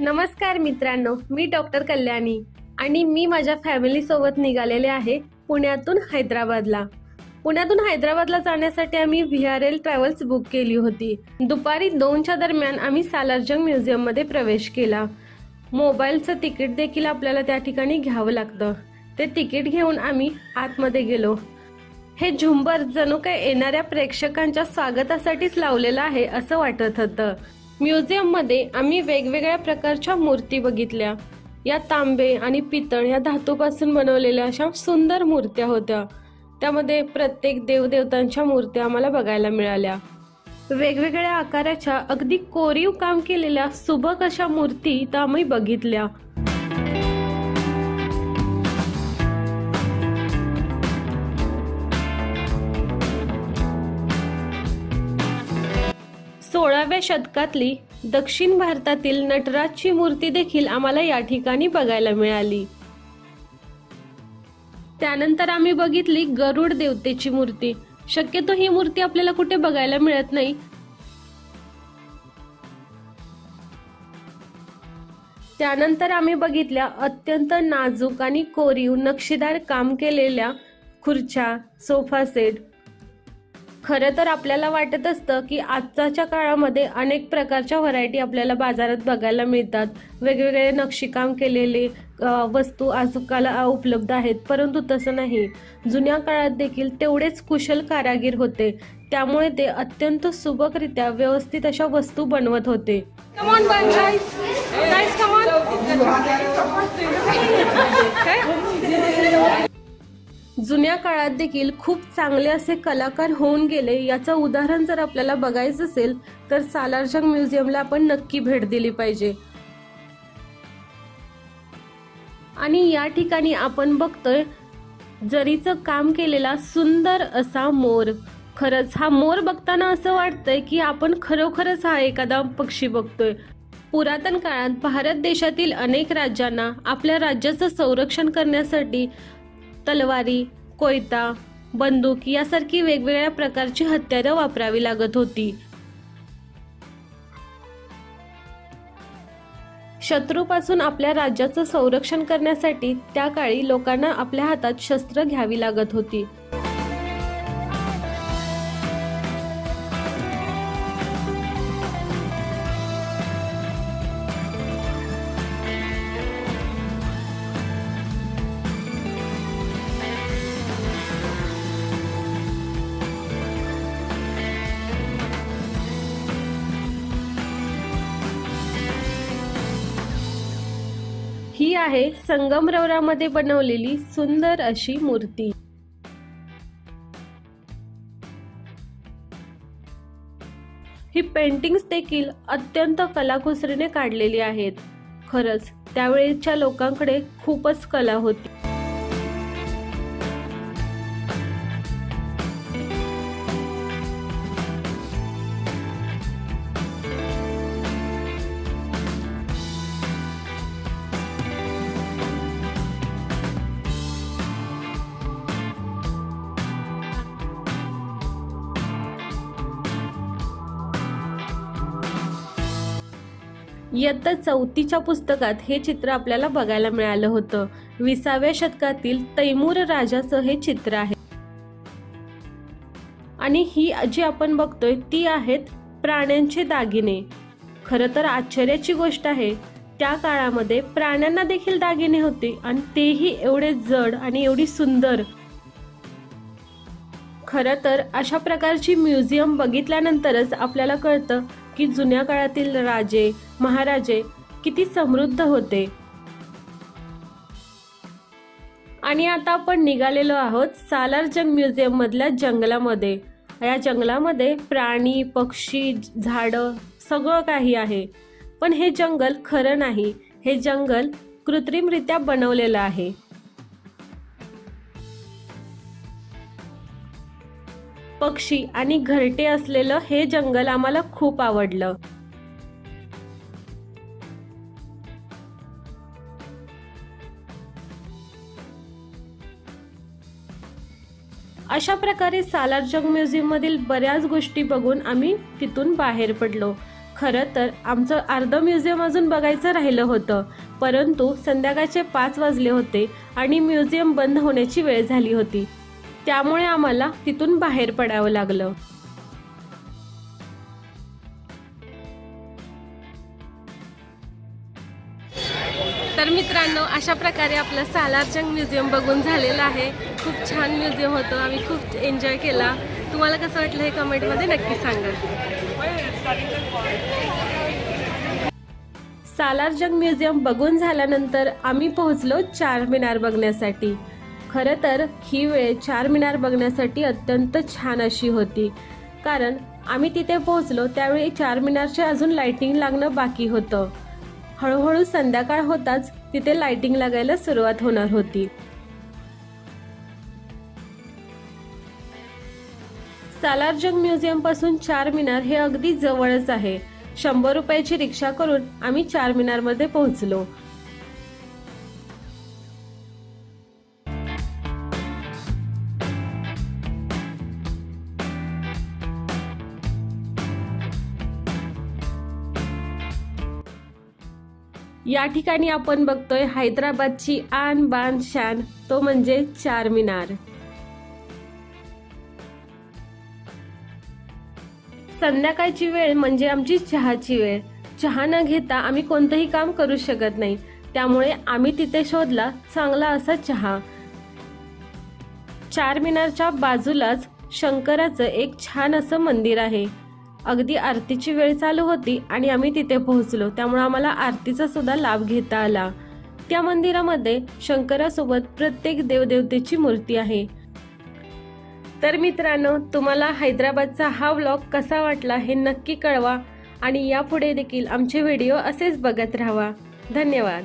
नमस्कार मित्रांनो, मी डॉक्टर कल्याणी आणि मी माझ्या फॅमिली सोबत निघालेले आहे पुण्यातून हैदराबादला जाण्यासाठी आम्ही VRL ट्रॅव्हल्स बुक केली होती। दुपारी 2च्या दरम्यान आम्ही सालारजंग म्युझियम मध्ये प्रवेश केला। मोबाईलचं तिकीट देखील आपल्याला त्या ठिकाणी घ्यावं लागतं। ते तिकीट घेऊन आम्ही आतमध्ये गेलो। हे झुंबर जणू काय येणाऱ्या प्रेक्षकांच्या स्वागतासाठीच लावलेलं आहे असं वाटत होतं। म्युझियम मध्ये आम्ही वेगवेगळ्या प्रकारच्या मूर्ती बघितल्या। या तांबे आणि पितळ या धातूपासून बनवलेल्या अशा सुंदर मूर्त्या होत्या। त्यामध्ये प्रत्येक देवदेवतांच्या मूर्त्या आम्हाला बघायला मिळाल्या। वेगवेगळ्या आकाराच्या अगदी कोरीव काम केलेल्या सुबक अशा मूर्ती इथं आम्ही बघितल्या। सोळाव्या शतकातली दक्षिण भारतातील नटराजची मूर्ती देखील आम्हाला या ठिकाणी बघायला मिळाली। त्यानंतर आम्ही बघितली गरुड देवतेची मूर्ती। शक्यतो ही मूर्ती आपल्याला कुठे बघायला मिळत नाही। त्यानंतर आम्ही बघितल्या अत्यंत नाजूक आणि कोरीव नक्षीदार काम केलेल्या खुर्च्या, सोफा सेट। खरं तर आपल्याला वाटत असतं की आजच्या काळामध्ये अनेक प्रकारच्या व्हरायटी आपल्याला बाजारात बघायला मिळतात। वेगवेगळे नक्षीकाम केलेले वस्तू आजकाल उपलब्ध आहेत, परंतु तसं नाही। जुन्या काळात देखील तेवढेच कुशल कारागीर होते, त्यामुळे ते अत्यंत सुबकरित्या व्यवस्थित अशा वस्तू बनवत होते। जुन्या काळात देखील खूप चांगले असे कलाकार होऊन गेले। याचं उदाहरण जर आपल्याला बघायचं असेल तर सालारजंग म्युझियमला आपण नक्की भेट दिली पाहिजे। आणि या ठिकाणी आपण बघतोय जरीचं काम केलेला सुंदर असा मोर। खरंच हा मोर बघताना असं वाटतंय की आपण खरोखरच हा एखादा पक्षी बघतोय। पुरातन काळात भारत देशातील अनेक राज्यांना आपल्या राज्याचं संरक्षण करण्यासाठी तलवारी, कोयता, बंदूक यासारखी वेगवेगळ्या प्रकारची हत्यारं वापरावी लागत होती। शत्रूपासून आपल्या राज्याचं संरक्षण करण्यासाठी त्या काळी लोकांना आपल्या हातात शस्त्र घ्यावी लागत होती। ही आहे संगमरवरामध्ये बनवलेली सुंदर अशी मूर्ती। ही पेंटिंग्स देखील अत्यंत कलाकुसरीने काढलेली आहेत। खरंच त्यावेळेच्या लोकांकडे खूपच कला होती। इयत्ता 4च्या पुस्तकात हे चित्र आपल्याला बघायला मिळालं होतं। 20व्या शतकातील तैमूर राजाचं हे चित्र आहे। आणि ही जी आपण बघतोय ती आहेत प्राण्यांचे दागिने। खरं तर आश्चर्याची गोष्ट आहे, त्या काळामध्ये प्राण्यांना देखील दागिने होते आणि तेही एवढे जड आणि एवढी सुंदर। खरं तर अशा प्रकारची म्युझियम बघितल्यानंतरच आपल्याला कळतं की जुन्या काळातील राजे महाराजे किती समृद्ध होते। आणि आता आपण निघालेलो आहोत सालारजंग म्युझियम मधल्या जंगलामध्ये। या जंगलामध्ये प्राणी, पक्षी, झाडं सगळं काही आहे, पण हे जंगल खरं नाही। हे जंगल कृत्रिमरित्या बनवलेलं आहे। पक्षी आणि घरटे असलेलं हे जंगल आम्हाला खूप आवडलं। अशा प्रकारे सालारजंग म्युझियम मधील बऱ्याच गोष्टी बघून आम्ही तिथून बाहेर पडलो। खरं तर आमचं अर्धं म्युझियम अजून बघायचं राहिलं होतं, परंतु संध्याकाळचे 5 वाजले होते आणि म्युझियम बंद होण्याची वेळ झाली होती, त्यामुळे आम्हाला तिथून बाहेर पडावं लागलं। तर मित्रांनो, अशा प्रकारे आपलं सालारजंग म्युझियम बघून झालेलं आहे। खूप छान म्युझियम होतं, आम्ही खूप एन्जॉय केला। तुम्हाला कसं वाटलं हे कमेंटमध्ये नक्की सांगा। सालारजंग म्युझियम बघून झाल्यानंतर आम्ही पोहोचलो चारमिनार बघण्यासाठी। खरं तर ही वेळ चारमिनार बघण्यासाठी अत्यंत छान अशी होती, कारण आम्ही तिथे पोहोचलो त्यावेळी चारमिनारचे अजून लाइटिंग लागणं बाकी होतं। हळूहळू संध्याकाळ होताच तिथे लाइटिंग लागायला सुरुवात होणार होती। सालारजंग म्युझियम पासून चारमिनार हे अगदी जवळच आहे। 100 रुपयाची रिक्षा करून आम्ही चारमिनार मध्ये पोहोचलो। या ठिकाणी आपण बघतोय हैदराबादची आन बान शान, तो म्हणजे चारमिनार। संध्याकाळची वेळ म्हणजे आमची चहाची वेळ। चहा न घेता आम्ही कोणतंही काम करू शकत नाही, त्यामुळे आम्ही तिथे शोधला चांगला असा चहा। चारमिनारच्या बाजूलाच शंकराचं एक छान असं मंदिर आहे। अगदी आरतीची वेळ चालू होती आणि आम्ही तिथे पोहोचलो, त्यामुळे आम्हाला आरतीचा सुद्धा लाभ घेता आला। त्या मंदिरामध्ये शंकरासोबत प्रत्येक देवदेवतेची मूर्ती आहे। तर मित्रांनो, तुम्हाला हैदराबादचा हा व्लॉग कसा वाटला हे नक्की कळवा आणि यापुढे देखील आमचे व्हिडिओ असेच बघत राहा। धन्यवाद।